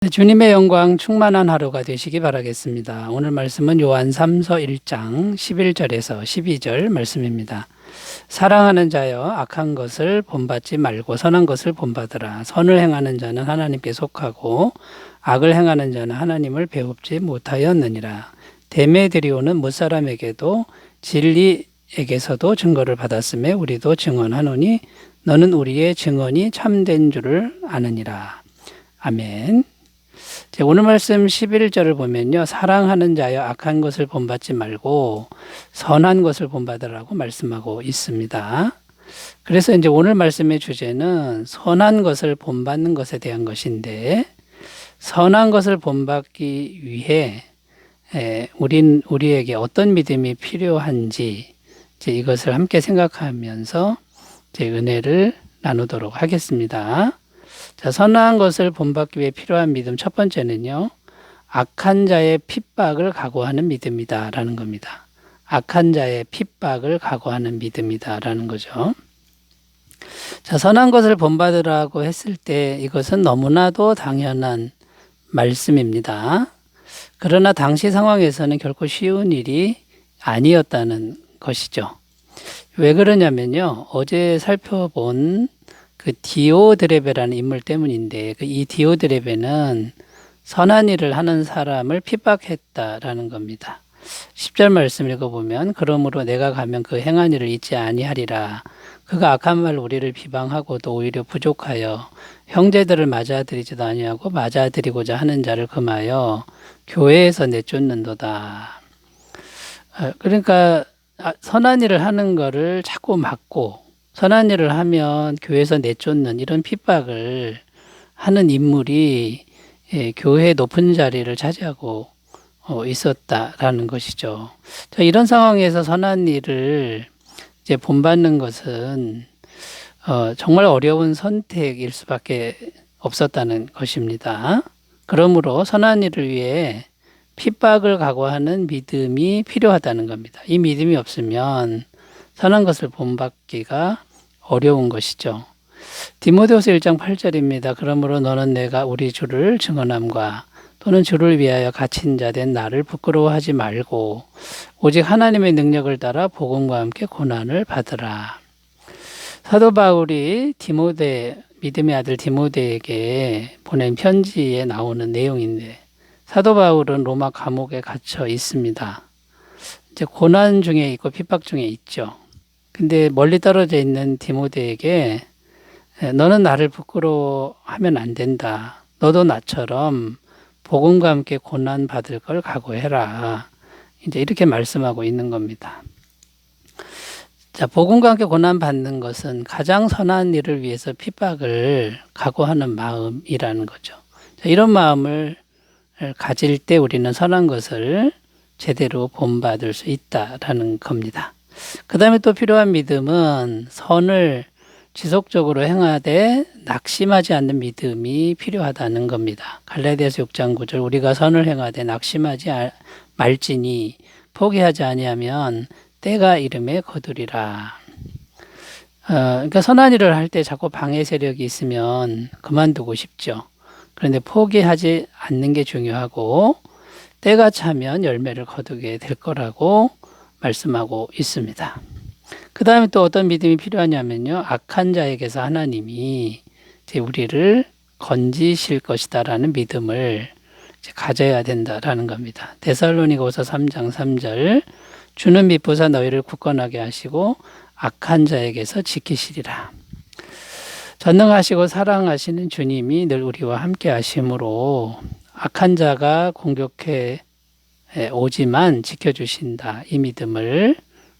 주님의 영광 충만한 하루가 되시기 바라겠습니다. 오늘 말씀은 요한 3서 1장 11절에서 12절 말씀입니다. 사랑하는 자여 악한 것을 본받지 말고 선한 것을 본받으라. 선을 행하는 자는 하나님께 속하고 악을 행하는 자는 하나님을 배웁지 못하였느니라. 데메드리오는 못사람에게도 진리에게서도 증거를 받았음에 우리도 증언하노니 너는 우리의 증언이 참된 줄을 아느니라. 아멘. 오늘 말씀 11절을 보면요. 사랑하는 자여 악한 것을 본받지 말고 선한 것을 본받으라고 말씀하고 있습니다. 그래서 이제 오늘 말씀의 주제는 선한 것을 본받는 것에 대한 것인데, 선한 것을 본받기 위해 우리에게 어떤 믿음이 필요한지 이것을 함께 생각하면서 은혜를 나누도록 하겠습니다. 자, 선한 것을 본받기 위해 필요한 믿음 첫 번째는요. 악한 자의 핍박을 각오하는 믿음이다 라는 겁니다. 악한 자의 핍박을 각오하는 믿음이다 라는 거죠. 자, 선한 것을 본받으라고 했을 때 이것은 너무나도 당연한 말씀입니다. 그러나 당시 상황에서는 결코 쉬운 일이 아니었다는 것이죠. 왜 그러냐면요. 어제 살펴본 그 디오드레베라는 인물 때문인데, 이 디오드레베는 선한 일을 하는 사람을 핍박했다라는 겁니다. 10절 말씀 읽어보면 그러므로 내가 가면 그 행한 일을 잊지 아니하리라. 그가 악한 말로 우리를 비방하고도 오히려 부족하여 형제들을 맞아들이지도 아니하고 맞아들이고자 하는 자를 금하여 교회에서 내쫓는도다. 그러니까 선한 일을 하는 거를 자꾸 막고 선한 일을 하면 교회에서 내쫓는 이런 핍박을 하는 인물이 교회의 높은 자리를 차지하고 있었다라는 것이죠. 자, 이런 상황에서 선한 일을 이제 본받는 것은 정말 어려운 선택일 수밖에 없었다는 것입니다. 그러므로 선한 일을 위해 핍박을 각오하는 믿음이 필요하다는 겁니다. 이 믿음이 없으면 선한 것을 본받기가 어려운 것이죠. 디모데후서 1장 8절입니다. 그러므로 너는 내가 우리 주를 증언함과 또는 주를 위하여 갇힌 자 된 나를 부끄러워하지 말고 오직 하나님의 능력을 따라 복음과 함께 고난을 받으라. 사도 바울이 믿음의 아들 디모데에게 보낸 편지에 나오는 내용인데, 사도 바울은 로마 감옥에 갇혀 있습니다. 이제 고난 중에 있고 핍박 중에 있죠. 근데 멀리 떨어져 있는 디모데에게 너는 나를 부끄러워하면 안 된다. 너도 나처럼 복음과 함께 고난 받을 걸 각오해라. 이제 이렇게 말씀하고 있는 겁니다. 자, 복음과 함께 고난 받는 것은 가장 선한 일을 위해서 핍박을 각오하는 마음이라는 거죠. 자, 이런 마음을 가질 때 우리는 선한 것을 제대로 본받을 수 있다라는 겁니다. 그 다음에 또 필요한 믿음은 선을 지속적으로 행하되 낙심하지 않는 믿음이 필요하다는 겁니다. 갈라디아서 6장 9절 우리가 선을 행하되 낙심하지 말지니 포기하지 아니하면 때가 이름에 거두리라. 그러니까 선한 일을 할 때 자꾸 방해 세력이 있으면 그만두고 싶죠. 그런데 포기하지 않는 게 중요하고 때가 차면 열매를 거두게 될 거라고 말씀하고 있습니다. 그 다음에 또 어떤 믿음이 필요하냐면요. 악한 자에게서 하나님이 우리를 건지실 것이다라는 믿음을 가져야 된다라는 겁니다. 데살로니가후서 3장 3절 주는 미쁘사 너희를 굳건하게 하시고 악한 자에게서 지키시리라. 전능하시고 사랑하시는 주님이 늘 우리와 함께 하심으로 악한 자가 공격해 오지만 지켜주신다. 이 믿음을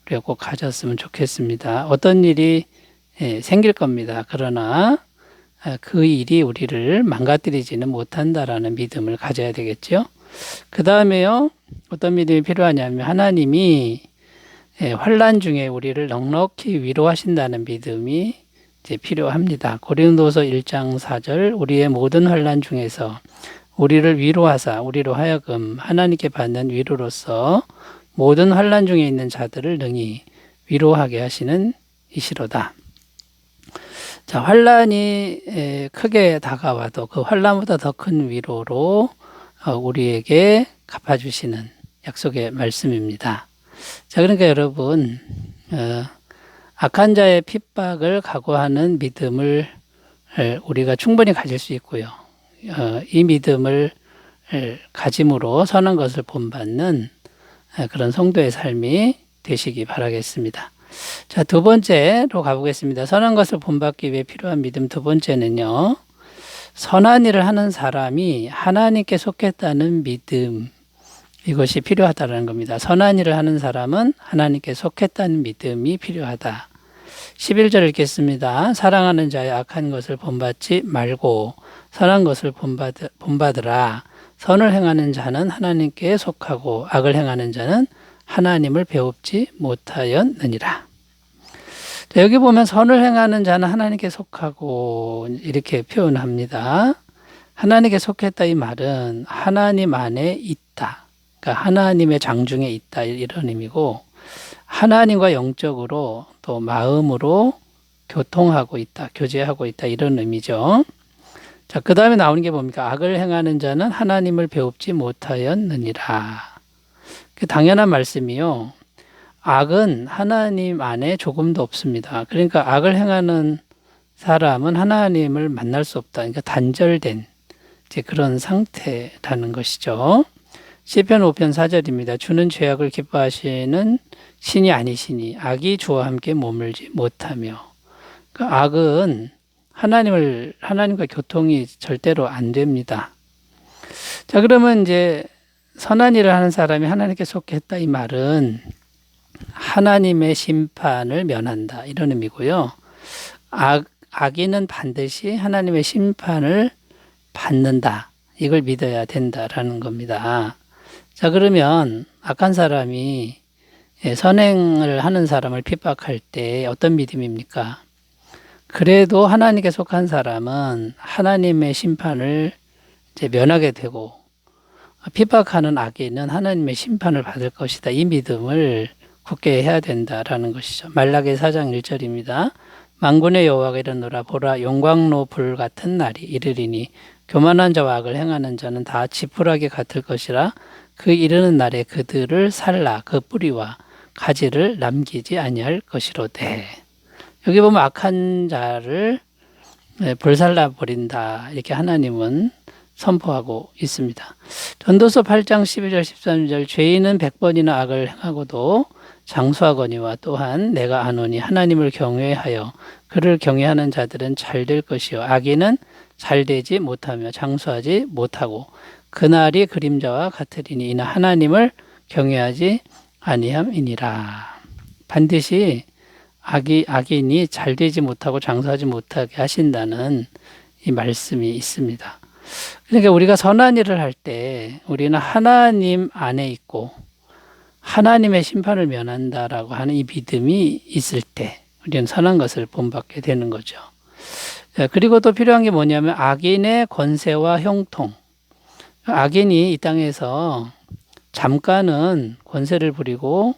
우리가 꼭 가졌으면 좋겠습니다. 어떤 일이 생길 겁니다. 그러나 그 일이 우리를 망가뜨리지는 못한다라는 믿음을 가져야 되겠죠. 그 다음에요. 어떤 믿음이 필요하냐면 하나님이 환난 중에 우리를 넉넉히 위로하신다는 믿음이 이제 필요합니다. 고린도서 1장 4절 우리의 모든 환난 중에서 우리를 위로하사 우리로 하여금 하나님께 받는 위로로서 모든 환난 중에 있는 자들을 능히 위로하게 하시는 이시로다. 자, 환란이 크게 다가와도 그 환란보다 더 큰 위로로 우리에게 갚아주시는 약속의 말씀입니다. 자, 그러니까 여러분, 악한 자의 핍박을 각오하는 믿음을 우리가 충분히 가질 수 있고요. 이 믿음을 가짐으로 선한 것을 본받는 그런 성도의 삶이 되시기 바라겠습니다. 자, 두 번째로 가보겠습니다. 선한 것을 본받기 위해 필요한 믿음 두 번째는요. 선한 일을 하는 사람이 하나님께 속했다는 믿음, 이것이 필요하다는 겁니다. 선한 일을 하는 사람은 하나님께 속했다는 믿음이 필요하다. 11절 읽겠습니다. 사랑하는 자의 악한 것을 본받지 말고 선한 것을 본받으라. 선을 행하는 자는 하나님께 속하고 악을 행하는 자는 하나님을 배웁지 못하였느니라. 자, 여기 보면 선을 행하는 자는 하나님께 속하고 이렇게 표현합니다. 하나님께 속했다 이 말은 하나님 안에 있다. 그러니까 하나님의 장중에 있다 이런 의미고 하나님과 영적으로 또 마음으로 교통하고 있다, 교제하고 있다 이런 의미죠. 자, 그 다음에 나오는 게 뭡니까? 악을 행하는 자는 하나님을 배웁지 못하였느니라. 그 당연한 말씀이요. 악은 하나님 안에 조금도 없습니다. 그러니까 악을 행하는 사람은 하나님을 만날 수 없다. 그러니까 단절된 이제 그런 상태라는 것이죠. 시편 5편 4절입니다. 주는 죄악을 기뻐하시는 신이 아니시니 악이 주와 함께 머물지 못하며. 그 악은 하나님과 교통이 절대로 안 됩니다. 자, 그러면 이제 선한 일을 하는 사람이 하나님께 속했다 이 말은 하나님의 심판을 면한다 이런 의미고요. 악인은 반드시 하나님의 심판을 받는다. 이걸 믿어야 된다라는 겁니다. 자, 그러면 악한 사람이 선행을 하는 사람을 핍박할 때 어떤 믿음입니까? 그래도 하나님께 속한 사람은 하나님의 심판을 이제 면하게 되고 핍박하는 악인은 하나님의 심판을 받을 것이다. 이 믿음을 굳게 해야 된다라는 것이죠. 말라기 4장 1절입니다. 만군의 여호와가 이르노라 보라 용광로 불 같은 날이 이르리니 교만한 자와 악을 행하는 자는 다 지푸라기 같을 것이라 그 이르는 날에 그들을 살라 그 뿌리와 가지를 남기지 아니할 것이로되. 여기 보면 악한 자를 불살라 버린다 이렇게 하나님은 선포하고 있습니다. 전도서 8장 12절 13절 죄인은 100번이나 악을 행하고도 장수하거니와 또한 내가 아노니 하나님을 경외하여 그를 경외하는 자들은 잘 될 것이요 악인은 잘 되지 못하며 장수하지 못하고 그날이 그림자와 같으리니 이는 하나님을 경외하지 아니함이니라. 반드시 악인이 잘 되지 못하고 장수하지 못하게 하신다는 이 말씀이 있습니다. 그러니까 우리가 선한 일을 할 때 우리는 하나님 안에 있고 하나님의 심판을 면한다라고 하는 이 믿음이 있을 때 우리는 선한 것을 본받게 되는 거죠. 그리고 또 필요한 게 뭐냐면 악인의 권세와 형통. 악인이 이 땅에서 잠깐은 권세를 부리고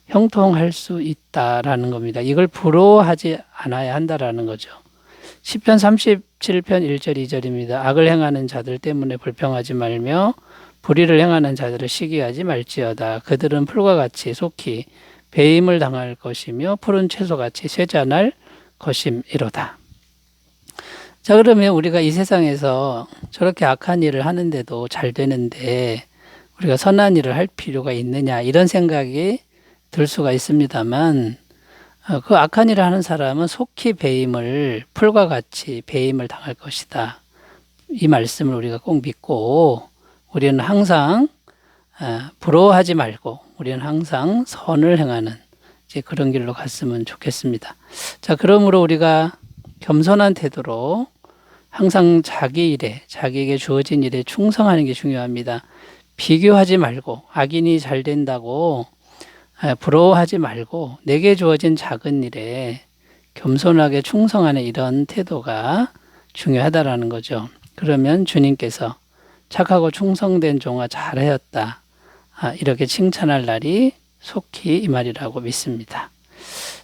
형통할 수 있다라는 겁니다. 이걸 부러워하지 않아야 한다라는 거죠. 시편 37편 1절 2절입니다. 악을 행하는 자들 때문에 불평하지 말며 불의를 행하는 자들을 시기하지 말지어다. 그들은 풀과 같이 속히 배임을 당할 것이며 푸른 채소같이 쇠잔할 것임이로다. 자, 그러면 우리가 이 세상에서 저렇게 악한 일을 하는데도 잘 되는데 우리가 선한 일을 할 필요가 있느냐 이런 생각이 들 수가 있습니다만 그 악한 일을 하는 사람은 속히 배임을 풀과 같이 배임을 당할 것이다. 이 말씀을 우리가 꼭 믿고 우리는 항상 부러워하지 말고 우리는 항상 선을 행하는 이제 그런 길로 갔으면 좋겠습니다. 자, 그러므로 우리가 겸손한 태도로 항상 자기 일에 자기에게 주어진 일에 충성하는 게 중요합니다. 비교하지 말고 악인이 잘 된다고 부러워하지 말고 내게 주어진 작은 일에 겸손하게 충성하는 이런 태도가 중요하다라는 거죠. 그러면 주님께서 착하고 충성된 종아 잘하였다 이렇게 칭찬할 날이 속히 이 말이라고 믿습니다.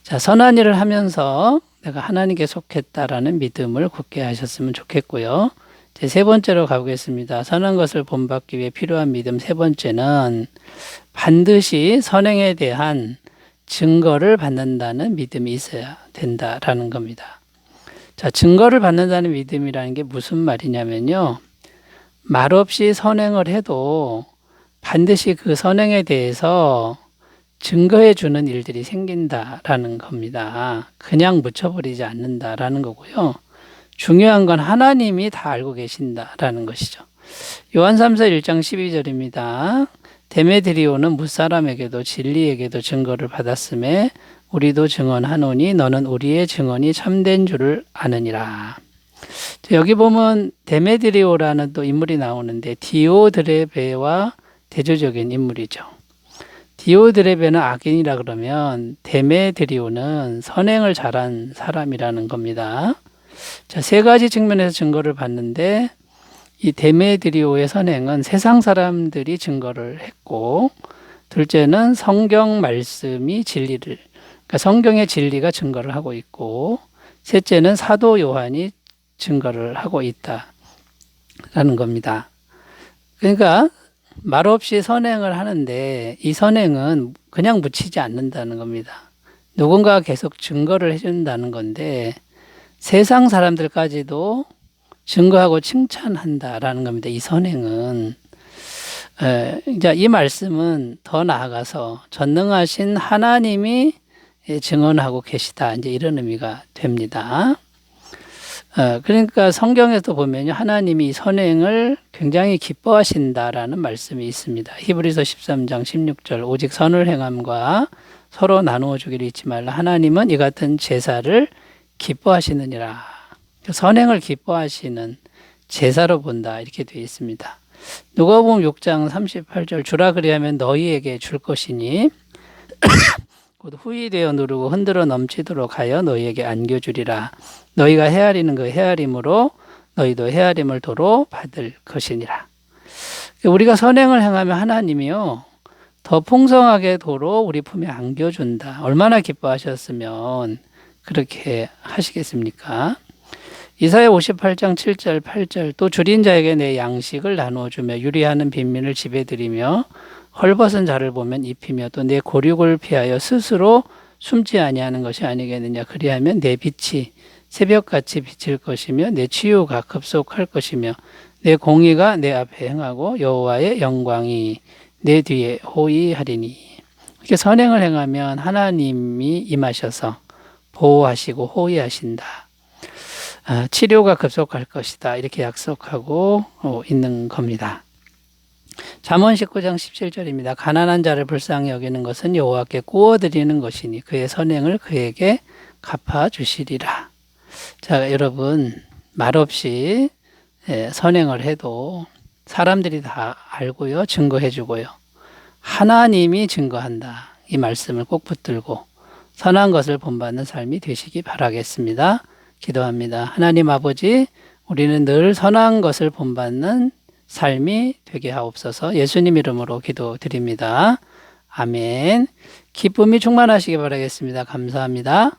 자, 선한 일을 하면서 내가 하나님께 속했다라는 믿음을 굳게 하셨으면 좋겠고요. 이제 세 번째로 가보겠습니다. 선한 것을 본받기 위해 필요한 믿음 세 번째는 반드시 선행에 대한 증거를 받는다는 믿음이 있어야 된다라는 겁니다. 자, 증거를 받는다는 믿음이라는 게 무슨 말이냐면요. 말없이 선행을 해도 반드시 그 선행에 대해서 증거해 주는 일들이 생긴다라는 겁니다. 그냥 묻혀버리지 않는다라는 거고요. 중요한 건 하나님이 다 알고 계신다라는 것이죠. 요한 3서 1장 12절입니다. 데메드리오는 무사람에게도 진리에게도 증거를 받았음에 우리도 증언하노니 너는 우리의 증언이 참된 줄을 아느니라. 여기 보면 데메드리오라는 또 인물이 나오는데 디오드레베와 대조적인 인물이죠. 디오드레베는 악인이라 그러면 데메드리오는 선행을 잘한 사람이라는 겁니다. 자, 세 가지 측면에서 증거를 받는데 이 데메드리오의 선행은 세상 사람들이 증거를 했고, 둘째는 성경 말씀이 진리를, 그러니까 성경의 진리가 증거를 하고 있고, 셋째는 사도 요한이 증거를 하고 있다라는 겁니다. 그러니까 말없이 선행을 하는데 이 선행은 그냥 묻히지 않는다는 겁니다. 누군가가 계속 증거를 해준다는 건데 세상 사람들까지도 증거하고 칭찬한다라는 겁니다. 이 선행은. 이제 이 말씀은 더 나아가서 전능하신 하나님이 증언하고 계시다. 이제 이런 의미가 됩니다. 그러니까 성경에도 보면 하나님이 이 선행을 굉장히 기뻐하신다라는 말씀이 있습니다. 히브리서 13장 16절 오직 선을 행함과 서로 나누어 주기를 잊지 말라. 하나님은 이 같은 제사를 기뻐하시느니라. 선행을 기뻐하시는 제사로 본다 이렇게 되어 있습니다. 누가복음 6장 38절 주라 그리하면 너희에게 줄 것이니 곧 후히 되어 누르고 흔들어 넘치도록 하여 너희에게 안겨주리라. 너희가 헤아리는 그 헤아림으로 너희도 헤아림을 도로 받을 것이니라. 우리가 선행을 행하면 하나님이요 더 풍성하게 도로 우리 품에 안겨준다. 얼마나 기뻐하셨으면 그렇게 하시겠습니까? 이사야 58장 7절 8절 또 줄인 자에게 내 양식을 나누어 주며 유리하는 빈민을 집에 들이며 헐벗은 자를 보면 입히며 또 내 고륙을 피하여 스스로 숨지 아니하는 것이 아니겠느냐. 그리하면 내 빛이 새벽같이 비칠 것이며 내 치유가 급속할 것이며 내 공의가 내 앞에 행하고 여호와의 영광이 내 뒤에 호위하리니. 이렇게 선행을 행하면 하나님이 임하셔서 보호하시고 호위하신다. 치료가 급속할 것이다. 이렇게 약속하고 있는 겁니다. 잠언 19장 17절입니다. 가난한 자를 불쌍히 여기는 것은 여호와께 구워드리는 것이니 그의 선행을 그에게 갚아주시리라. 자, 여러분 말없이 선행을 해도 사람들이 다 알고요. 증거해주고요. 하나님이 증거한다. 이 말씀을 꼭 붙들고 선한 것을 본받는 삶이 되시기 바라겠습니다. 기도합니다. 하나님 아버지, 우리는 늘 선한 것을 본받는 삶이 되게 하옵소서. 예수님 이름으로 기도드립니다. 아멘. 기쁨이 충만하시기 바라겠습니다. 감사합니다.